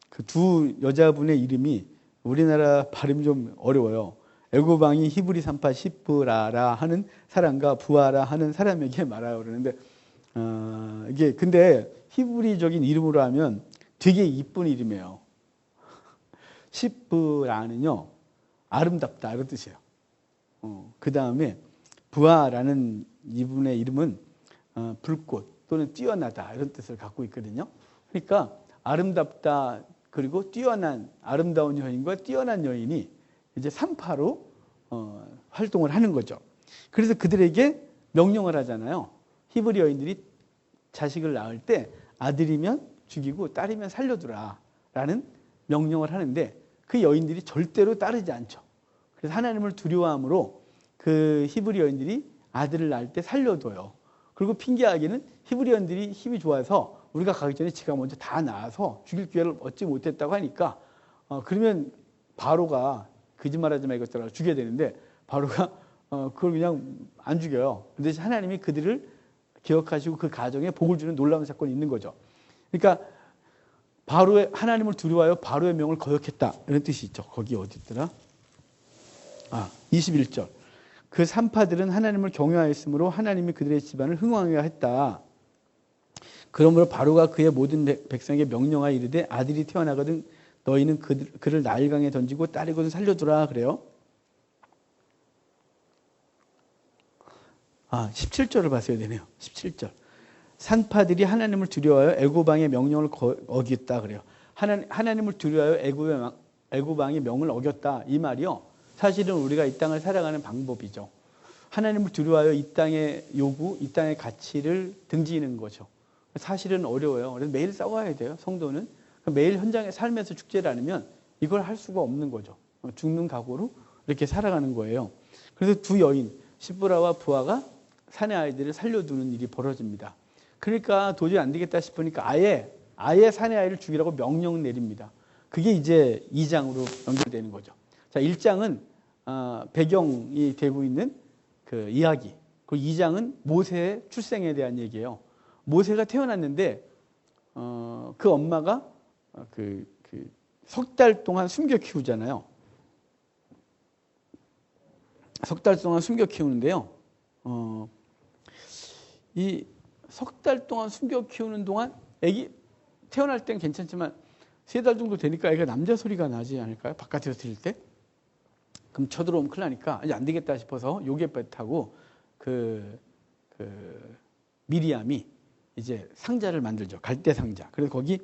그 두 여자분의 이름이 우리나라 발음이 좀 어려워요. 애굽 왕이 히브리 산파 시브라라 하는 사람과 부하라 하는 사람에게 말하여 그러는데 이게 근데 히브리적인 이름으로 하면 되게 이쁜 이름이에요. 시브라는요 아름답다 이런 뜻이에요. 그 다음에 부하라는 이분의 이름은 불꽃 또는 뛰어나다 이런 뜻을 갖고 있거든요. 그러니까 아름답다 그리고 뛰어난 아름다운 여인과 뛰어난 여인이 이제 산파로 활동을 하는 거죠. 그래서 그들에게 명령을 하잖아요. 히브리 여인들이 자식을 낳을 때 아들이면 죽이고 딸이면 살려두라 라는 명령을 하는데 그 여인들이 절대로 따르지 않죠. 그래서 하나님을 두려워함으로 그 히브리 여인들이 아들을 낳을 때 살려둬요. 그리고 핑계하기는 히브리 여인들이 힘이 좋아서 우리가 가기 전에 지가 먼저 다 낳아서 죽일 기회를 얻지 못했다고 하니까 그러면 바로가 거짓말하지 마 이것들아 죽여야 되는데 바로가 그걸 그냥 안 죽여요. 근데 하나님이 그들을 기억하시고 그 가정에 복을 주는 놀라운 사건이 있는 거죠. 그러니까 바로의 하나님을 두려워하여 바로의 명을 거역했다 이런 뜻이 있죠. 거기 어디 있더라? 21절. 그 산파들은 하나님을 경외하였으므로 하나님이 그들의 집안을 흥왕하게 했다. 그러므로 바로가 그의 모든 백성에게 명령하여 이르되 아들이 태어나거든 너희는 그를 나일강에 던지고 딸이거든 살려두라 그래요. 17절을 봤어야 되네요. 17절. 산파들이 하나님을 두려워하여 애굽 왕의 명령을 어겼다 그래요. 하나님을 두려워하여 애굽 왕의 명을 어겼다 이 말이요. 사실은 우리가 이 땅을 살아가는 방법이죠. 하나님을 두려워하여 이 땅의 요구, 이 땅의 가치를 등지는 거죠. 사실은 어려워요. 그래서 매일 싸워야 돼요. 성도는. 매일 현장의 삶에서 죽지 않으면 이걸 할 수가 없는 거죠. 죽는 각오로 이렇게 살아가는 거예요. 그래서 두 여인, 시브라와 부하가 사내 아이들을 살려두는 일이 벌어집니다. 그러니까 도저히 안 되겠다 싶으니까 아예 사내 아이를 죽이라고 명령 내립니다. 그게 이제 2장으로 연결되는 거죠. 자, 1장은 배경이 되고 있는 그 이야기. 그리고 2장은 모세의 출생에 대한 얘기예요. 모세가 태어났는데 그 엄마가 석 달 동안 숨겨 키우잖아요. 석 달 동안 숨겨 키우는데요. 이 석 달 동안 숨겨 키우는 동안 애기 태어날 땐 괜찮지만 3달 정도 되니까 애가 남자 소리가 나지 않을까요? 바깥에서 들릴 때? 그럼 쳐들어오면 큰일 나니까 이제 안 되겠다 싶어서 요괴배타고 미리암이 이제 상자를 만들죠. 갈대 상자. 그래서 거기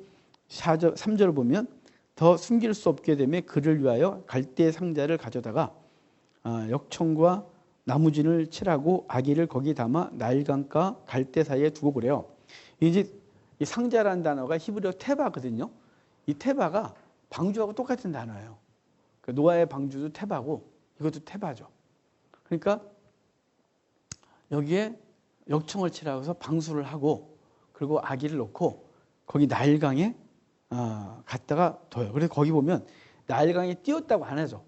3절을 보면 더 숨길 수 없게 되며 그를 위하여 갈대 상자를 가져다가 역청과 나무진을 칠하고 아기를 거기 담아 나일강과 갈대 사이에 두고 그래요. 이제 이 상자라는 단어가 히브리어 테바거든요. 이 테바가 방주하고 똑같은 단어예요. 노아의 방주도 테바고 이것도 테바죠. 그러니까 여기에 역청을 칠하고서 방수를 하고 그리고 아기를 놓고 거기 나일강에 갔다가 둬요. 그래서 거기 보면 나일강에 띄었다고 안 하죠.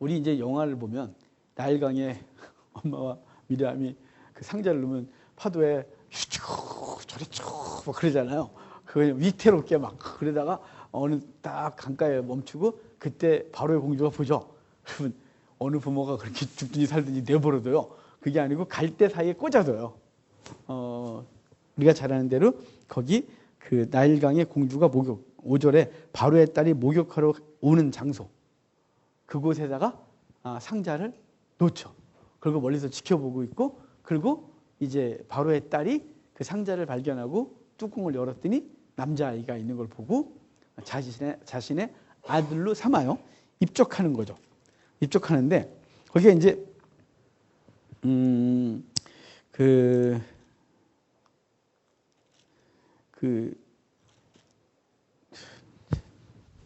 우리 이제 영화를 보면 나일강에 엄마와 미리암이 그 상자를 넣으면 파도에 휴쭉 저리쭉 뭐 그러잖아요. 그거 위태롭게 막 그러다가 어느 딱 강가에 멈추고 그때 바로의 공주가 보죠. 그러면 어느 부모가 그렇게 죽든지 살든지 내버려둬요. 그게 아니고 갈대 사이에 꽂아둬요. 우리가 잘 아는 대로 거기 그 나일강의 공주가 5절에 바로의 딸이 목욕하러 오는 장소 그곳에다가 상자를 놓죠. 그리고 멀리서 지켜보고 있고 그리고 이제 바로의 딸이 그 상자를 발견하고 뚜껑을 열었더니 남자아이가 있는 걸 보고 자신의 아들로 삼아요. 입적하는 거죠. 입적하는데 거기에 이제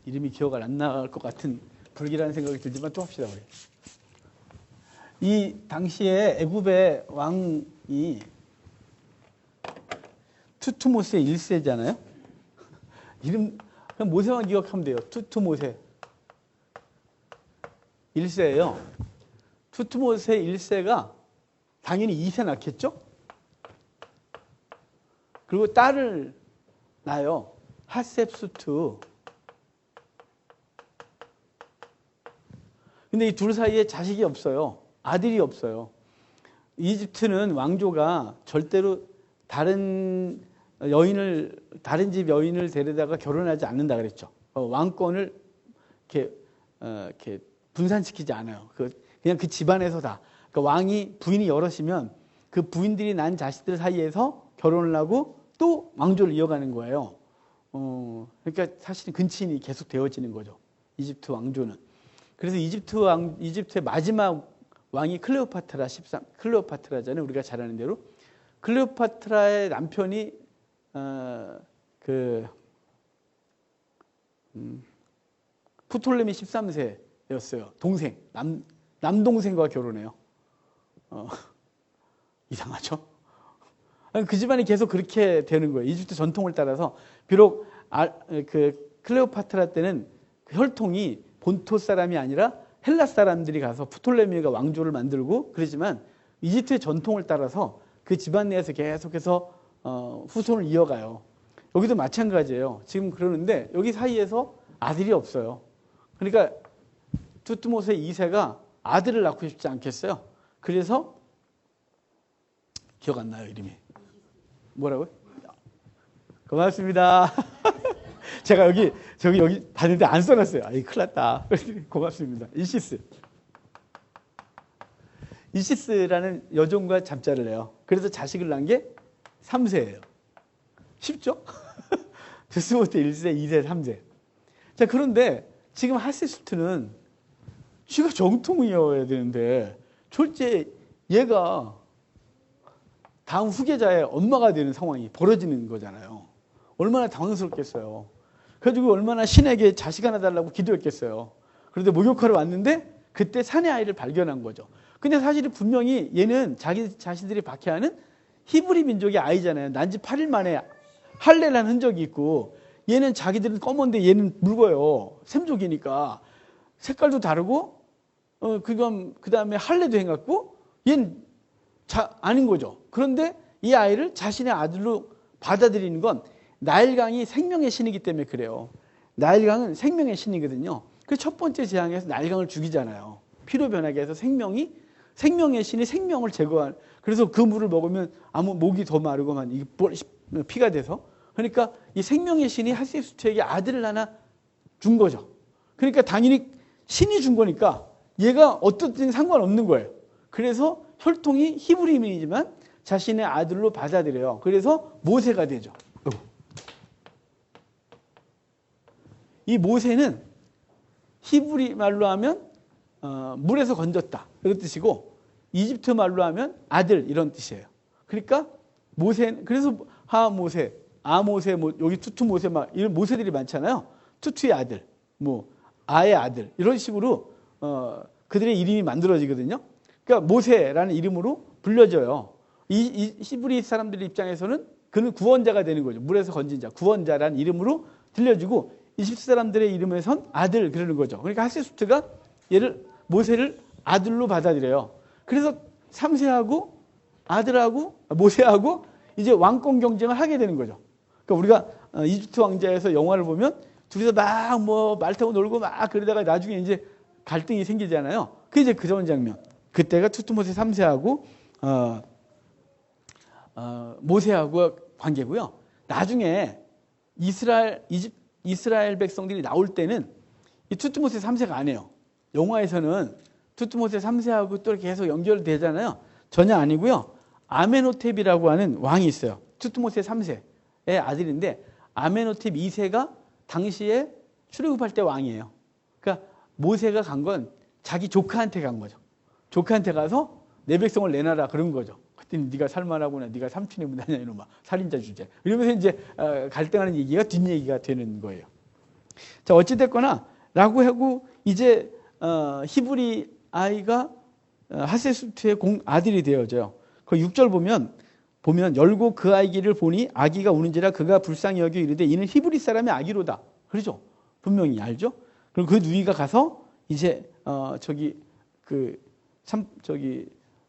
이름이 기억 안 날 것 같은 불길한 생각이 들지만 또 합시다 우리. 이 당시에 애굽의 왕이 투투모세 1세잖아요. 이름 그냥 모세만 기억하면 돼요. 투투모세 1세예요. 투투모세 1세가 당연히 2세 낳겠죠? 그리고 딸을 낳아요. 하셉수트. 근데 이 둘 사이에 자식이 없어요. 아들이 없어요. 이집트는 왕조가 절대로 다른 집 여인을 데려다가 결혼하지 않는다 그랬죠. 왕권을 이렇게 분산시키지 않아요. 그냥 그 집안에서 다. 그러니까 왕이 부인이 여럿이면 그 부인들이 난 자식들 사이에서 결혼을 하고 또 왕조를 이어가는 거예요. 그러니까 사실은 근친이 계속 되어지는 거죠. 이집트 왕조는. 그래서 이집트의 마지막 왕이 클레오파트라잖아요. 우리가 잘 아는 대로. 클레오파트라의 남편이 프톨레미 13세였어요. 동생, 남동생과 결혼해요. 이상하죠? 그 집안이 계속 그렇게 되는 거예요. 이집트 전통을 따라서. 비록 클레오파트라 때는 그 혈통이 본토 사람이 아니라 헬라 사람들이 가서 프톨레미가 왕조를 만들고 그러지만 이집트의 전통을 따라서 그 집안 내에서 계속해서 후손을 이어가요. 여기도 마찬가지예요. 지금 그러는데 여기 사이에서 아들이 없어요. 그러니까 투투모세 2세가 아들을 낳고 싶지 않겠어요. 그래서 기억 안 나요, 이름이. 뭐라고요? 고맙습니다. 제가 여기 봤는데 안 써놨어요. 큰일 났다. 고맙습니다. 이시스라는 여종과 잠자를 해요. 그래서 자식을 낳은 게 3세예요. 쉽죠? 투투모세 1세, 2세, 3세. 자, 그런데 지금 하세수트는 쥐가 정통이어야 되는데 졸제 얘가 다음 후계자의 엄마가 되는 상황이 벌어지는 거잖아요. 얼마나 당황스럽겠어요. 그래가지고 얼마나 신에게 자식 하나 달라고 기도했겠어요. 그런데 목욕하러 왔는데 그때 사내 아이를 발견한 거죠. 근데 사실은 분명히 얘는 자기 자신들이 박해하는 히브리 민족의 아이잖아요. 난지 8일 만에 할례란 흔적이 있고 얘는 자기들은 검은데 얘는 묽어요. 샘족이니까. 색깔도 다르고 그 다음에 할례도 해갖고 얘는 아닌 거죠. 그런데 이 아이를 자신의 아들로 받아들이는 건 나일강이 생명의 신이기 때문에 그래요. 나일강은 생명의 신이거든요. 그 첫 번째 재앙에서 나일강을 죽이잖아요. 피로 변하게 해서 생명이 생명의 신이 생명을 제거한. 그래서 그 물을 먹으면 아무 목이 더 마르고만 이게 피가 돼서. 그러니까 이 생명의 신이 하세수트에게 아들을 하나 준 거죠. 그러니까 당연히 신이 준 거니까 얘가 어떻든 상관없는 거예요. 그래서 혈통이 히브리인이지만 자신의 아들로 받아들여요. 그래서 모세가 되죠. 이 모세는 히브리 말로 하면 물에서 건졌다 이런 뜻이고, 이집트 말로 하면 아들 이런 뜻이에요. 그러니까 모세, 그래서 하모세, 아모세, 뭐 여기 투투모세 막 이런 모세들이 많잖아요. 투투의 아들, 뭐 아의 아들 이런 식으로 그들의 이름이 만들어지거든요. 그러니까 모세라는 이름으로 불려져요. 이 히브리 사람들 입장에서는 그는 구원자가 되는 거죠. 물에서 건진 자, 구원자라는 이름으로 들려지고, 이집트 사람들의 이름에선 아들 그러는 거죠. 그러니까 하세수트가 얘를 모세를 아들로 받아들여요. 그래서 3세하고 아들하고 모세하고 이제 왕권 경쟁을 하게 되는 거죠. 그러니까 우리가 이집트 왕자에서 영화를 보면 둘이서 막 뭐 말 타고 놀고 막 그러다가 나중에 이제 갈등이 생기잖아요. 그게 이제 그런 장면. 그때가 투투모세 3세하고 모세하고 관계고요. 나중에 이스라엘 백성들이 나올 때는 이 투투모세 3세가 아니에요. 영화에서는 투투모세 3세하고 또 계속 연결되잖아요. 전혀 아니고요. 아메노텝이라고 하는 왕이 있어요. 투투모세 3세의 아들인데, 아메노텝 2세가 당시에 출애굽할 때 왕이에요. 그러니까 모세가 간 건 자기 조카한테 간 거죠. 조카한테 가서 내 백성을 내놔라 그런 거죠. 그랬더니 네가 살만하구나, 네가 삼촌이 뭐냐 이놈아, 살인자 주제. 이러면서 이제 갈등하는 얘기가 뒷얘기가 되는 거예요. 자, 어찌됐거나 라고 하고 이제 히브리 아이가 하세수트의 아들이 되어져요. 그 6절 보면 열고 그 아기를 보니 아기가 우는지라 그가 불쌍히 여겨 이르되 이는 히브리 사람의 아기로다. 그렇죠? 분명히 알죠? 그럼 그 누이가 가서 이제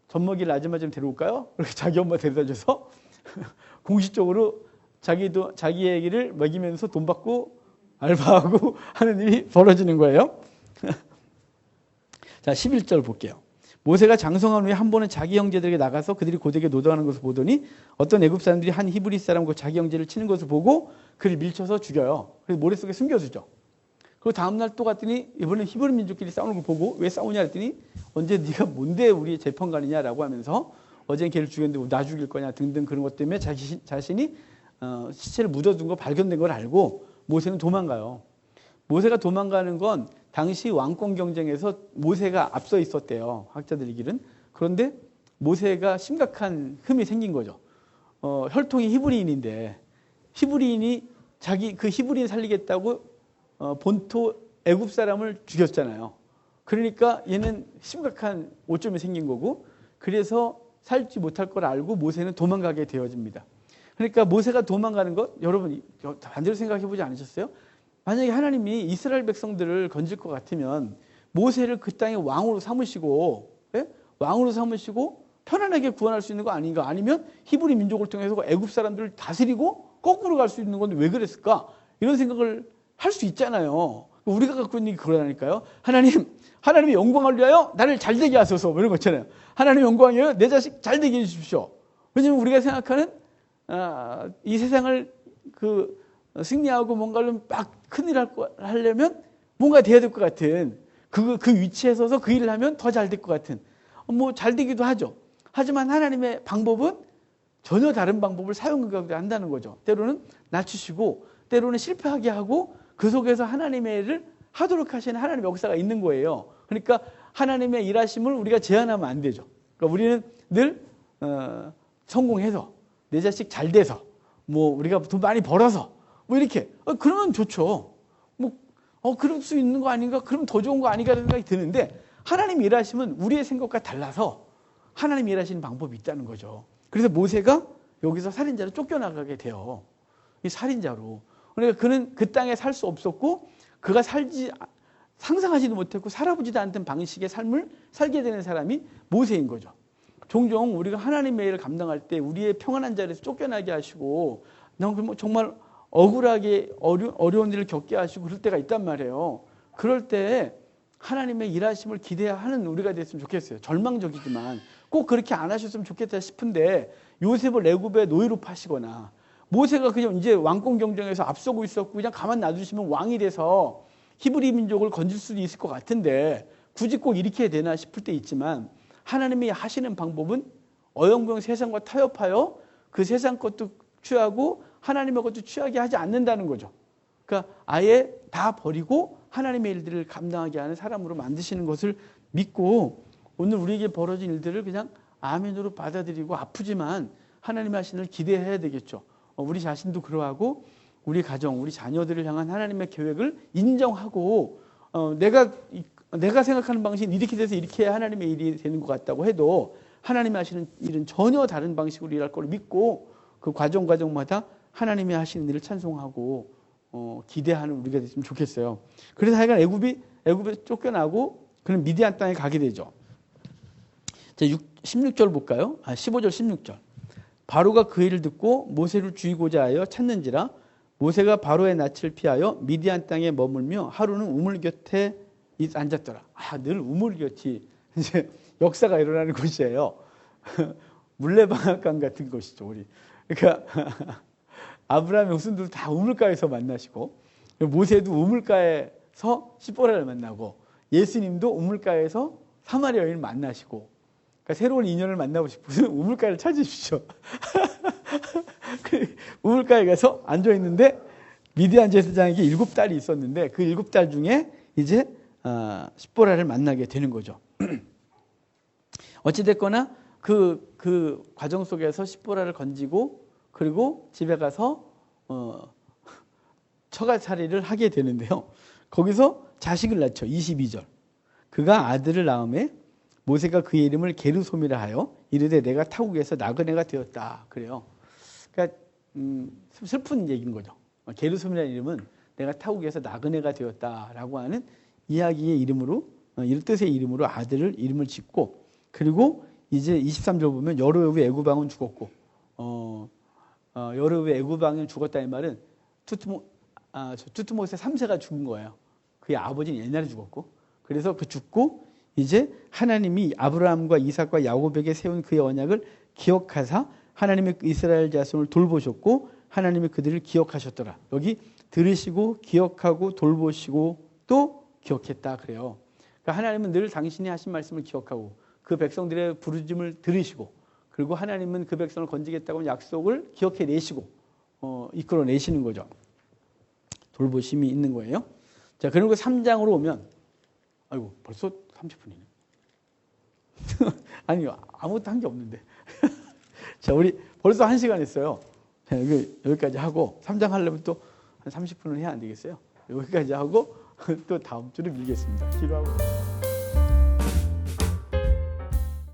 젖먹이를 아줌마 좀 데려올까요? 그렇게 자기 엄마 데려다줘서 공식적으로 자기 애기를 먹이면서 돈 받고 알바하고 하는 일이 벌어지는 거예요. 자, 11절 볼게요. 모세가 장성한 후에 한 번은 자기 형제들에게 나가서 그들이 고되게 노동하는 것을 보더니 어떤 애굽 사람들이 한 히브리 사람과 자기 형제를 치는 것을 보고 그를 밀쳐서 죽여요. 그래서 모래 속에 숨겨두죠. 그리고 다음날 또 갔더니 이번엔 히브리 민족끼리 싸우는 걸 보고 왜 싸우냐 했더니 언제 네가 뭔데 우리 재판관이냐라고 하면서 어제는 걔를 죽였는데 나 죽일 거냐 등등 그런 것 때문에 자신이 시체를 묻어둔 거 발견된 걸 알고 모세는 도망가요. 모세가 도망가는 건 당시 왕권 경쟁에서 모세가 앞서 있었대요. 학자들 얘기는. 그런데 모세가 심각한 흠이 생긴 거죠. 혈통이 히브리인인데 히브리인이 자기 그 히브리인 살리겠다고 본토 애굽 사람을 죽였잖아요. 그러니까 얘는 심각한 오점이 생긴 거고, 그래서 살지 못할 걸 알고 모세는 도망가게 되어집니다. 그러니까 모세가 도망가는 것, 여러분 반대로 생각해 보지 않으셨어요? 만약에 하나님이 이스라엘 백성들을 건질 것 같으면 모세를 그 땅의 왕으로 삼으시고, 예? 왕으로 삼으시고 편안하게 구원할 수 있는 거 아닌가? 아니면 히브리 민족을 통해서 애굽 사람들을 다스리고 거꾸로 갈 수 있는 건데 왜 그랬을까? 이런 생각을 할 수 있잖아요. 우리가 갖고 있는 게 그러니까요. 하나님의 영광을 위하여 나를 잘되게 하소서, 뭐 이런 거 있잖아요. 하나님의 영광이에요. 내 자식 잘되게 해주십시오. 왜냐하면 우리가 생각하는 이 세상을 승리하고 뭔가를 막 큰일 하려면 뭔가 돼야 될 것 같은 그 위치에 서서 그 일을 하면 더 잘 될 것 같은, 뭐 잘 되기도 하죠. 하지만 하나님의 방법은 전혀 다른 방법을 사용한다는 거죠. 때로는 낮추시고 때로는 실패하게 하고 그 속에서 하나님의 일을 하도록 하시는 하나님의 역사가 있는 거예요. 그러니까 하나님의 일하심을 우리가 제한하면 안 되죠. 그러니까 우리는 늘 성공해서 내 자식 잘 돼서 뭐 우리가 돈 많이 벌어서 뭐 이렇게 그러면 좋죠. 뭐 그럴 수 있는 거 아닌가? 그럼 더 좋은 거 아닌가 생각이 드는데, 하나님 일하심은 우리의 생각과 달라서 하나님 일하시는 방법이 있다는 거죠. 그래서 모세가 여기서 살인자로 쫓겨나가게 돼요. 이 살인자로. 그러니까 그는 그 땅에 살 수 없었고 그가 상상하지도 못했고 살아보지도 않던 방식의 삶을 살게 되는 사람이 모세인 거죠. 종종 우리가 하나님의 일을 감당할 때 우리의 평안한 자리에서 쫓겨나게 하시고 정말 억울하게 어려운 일을 겪게 하시고 그럴 때가 있단 말이에요. 그럴 때 하나님의 일하심을 기대하는 우리가 됐으면 좋겠어요. 절망적이지만 꼭 그렇게 안 하셨으면 좋겠다 싶은데 요셉을 애굽의 노예로 파시거나 모세가 그냥 이제 왕권 경쟁에서 앞서고 있었고 그냥 가만 놔두시면 왕이 돼서 히브리 민족을 건질 수도 있을 것 같은데 굳이 꼭 이렇게 해야 되나 싶을 때 있지만 하나님이 하시는 방법은 어영부영 세상과 타협하여 그 세상 것도 취하고 하나님의 것도 취하게 하지 않는다는 거죠. 그러니까 아예 다 버리고 하나님의 일들을 감당하게 하는 사람으로 만드시는 것을 믿고 오늘 우리에게 벌어진 일들을 그냥 아멘으로 받아들이고 아프지만 하나님의 하시는 일 기대해야 되겠죠. 우리 자신도 그러하고 우리 가정, 우리 자녀들을 향한 하나님의 계획을 인정하고 내가 생각하는 방식은 이렇게 돼서 이렇게 해야 하나님의 일이 되는 것 같다고 해도 하나님이 하시는 일은 전혀 다른 방식으로 일할 걸 믿고 그 과정마다 하나님이 하시는 일을 찬송하고 기대하는 우리가 됐으면 좋겠어요. 그래서 하여간 애굽에 쫓겨나고 그는 미디안 땅에 가게 되죠. 자, 16절 볼까요? 15절 16절. 바로가 그 일을 듣고 모세를 죽이고자 하여 찾는지라 모세가 바로의 낯을 피하여 미디안 땅에 머물며 하루는 우물 곁에 앉았더라. 늘 우물 곁이 이제 역사가 일어나는 곳이에요. 물레방앗간 같은 곳이죠, 우리. 그러니까 아브라함의 후손들 다 우물가에서 만나시고 모세도 우물가에서 시보라를 만나고 예수님도 우물가에서 사마리아 여인을 만나시고 그러니까 새로운 인연을 만나고 싶으면 우물가를 찾으십시오. 우물가에 가서 앉아 있는데 미디안 제사장에게 7딸이 있었는데 그 7딸 중에 이제 시보라를 만나게 되는 거죠. 어찌됐거나 그 과정 속에서 시보라를 건지고 그리고 집에 가서 처가살이를 하게 되는데요. 거기서 자식을 낳죠. 22절. 그가 아들을 낳음에 모세가 그의 이름을 게르솜이라 하여 이르되 내가 타국에서 나그네가 되었다. 그래요. 그러니까 슬픈 얘기인 거죠. 게르솜이라는 이름은 내가 타국에서 나그네가 되었다라고 하는 이야기의 이름으로 이런 뜻의 이름으로 아들을 이름을 짓고 그리고 이제 23절 보면 여러 해 후에 애굽 왕은 죽었고 여러 해 후에 애굽 왕은 죽었다는 말은 투트모세 3세가 죽은 거예요. 그의 아버지는 옛날에 죽었고 그래서 그 죽고 이제 하나님이 아브라함과 이삭과 야곱에게 세운 그의 언약을 기억하사 하나님의 이스라엘 자손을 돌보셨고 하나님이 그들을 기억하셨더라. 여기 들으시고 기억하고 돌보시고 또 기억했다 그래요. 그러니까 하나님은 늘 당신이 하신 말씀을 기억하고 그 백성들의 부르짖음을 들으시고 그리고 하나님은 그 백성을 건지겠다고 약속을 기억해 내시고 이끌어 내시는 거죠. 돌보심이 있는 거예요. 자, 그리고 3장으로 오면 아이고 벌써 30분이네. 아니 아무것도 한 게 없는데. 자, 우리 벌써 1시간 했어요. 자, 여기까지 하고 3장 하려면 또 한 30분을 해야 안 되겠어요? 여기까지 하고 또 다음 주를 밀겠습니다. 기도하고.